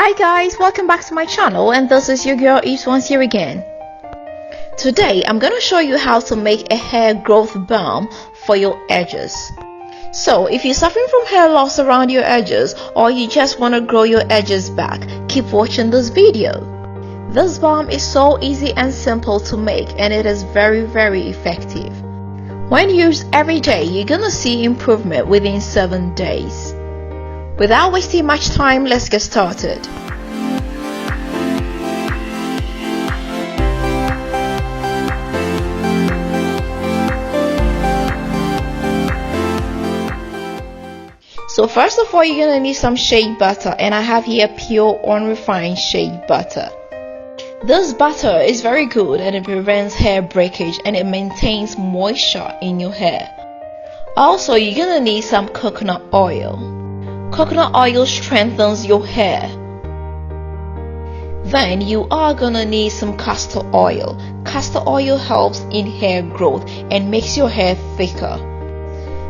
Hi guys, welcome back to my channel, and this is your girl Yves once here again. Today I'm gonna show you how to make a hair growth balm for your edges. So if you're suffering from hair loss around your edges, or you just want to grow your edges back, keep watching this video. This balm is so easy and simple to make, and it is very effective. When used every day, you're gonna see improvement within 7 days. Without wasting much time, let's get started. So first of all, you're gonna need some shea butter, and I have here pure unrefined shea butter. This butter is very good, and it prevents hair breakage and it maintains moisture in your hair. Also, you're gonna need some coconut oil. Coconut oil strengthens your hair. Then you are gonna need some castor oil. Castor oil helps in hair growth and makes your hair thicker.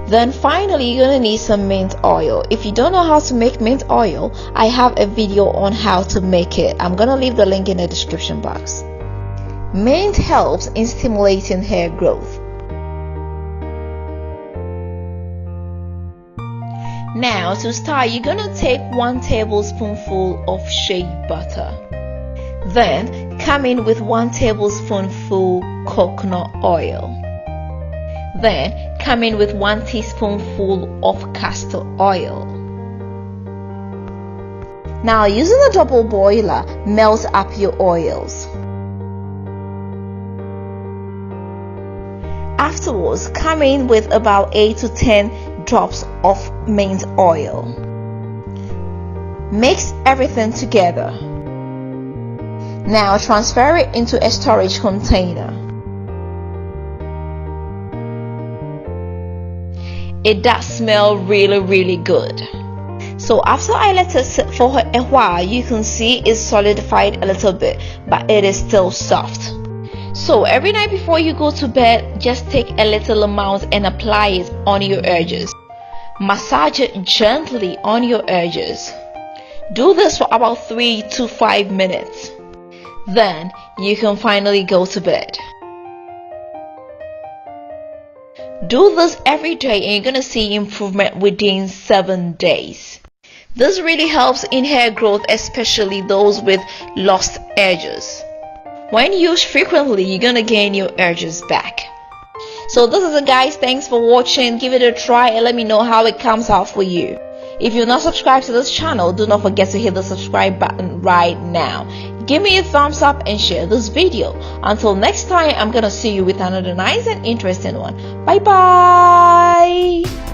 Then finally, you're gonna need some mint oil. If you don't know how to make mint oil, I have a video on how to make it. I'm gonna leave the link in the description box. Mint helps in stimulating hair growth. Now to start, you're gonna take 1 tablespoonful of shea butter. Then come in with 1 tablespoonful coconut oil. Then come in with 1 teaspoonful of castor oil. Now using a double boiler, melt up your oils. Afterwards, come in with about 8 to 10 drops of mint oil. Mix everything together. Now transfer it into a storage container. It does smell really good. So after I let it sit for a while, you can see it's solidified a little bit, but it is still soft. So every night before you go to bed, just take a little amount and apply it on your edges. Massage it gently on your edges. Do this for about 3 to 5 minutes. Then you can finally go to bed. Do this every day and you're gonna see improvement within 7 days. This really helps in hair growth, especially those with lost edges. When used frequently, you're gonna gain your edges back. So this is it guys, thanks for watching. Give it a try and let me know how it comes out for you. If you're not subscribed to this channel, do not forget to hit the subscribe button right now. Give me a thumbs up and share this video. Until next time, I'm gonna see you with another nice and interesting one. Bye bye.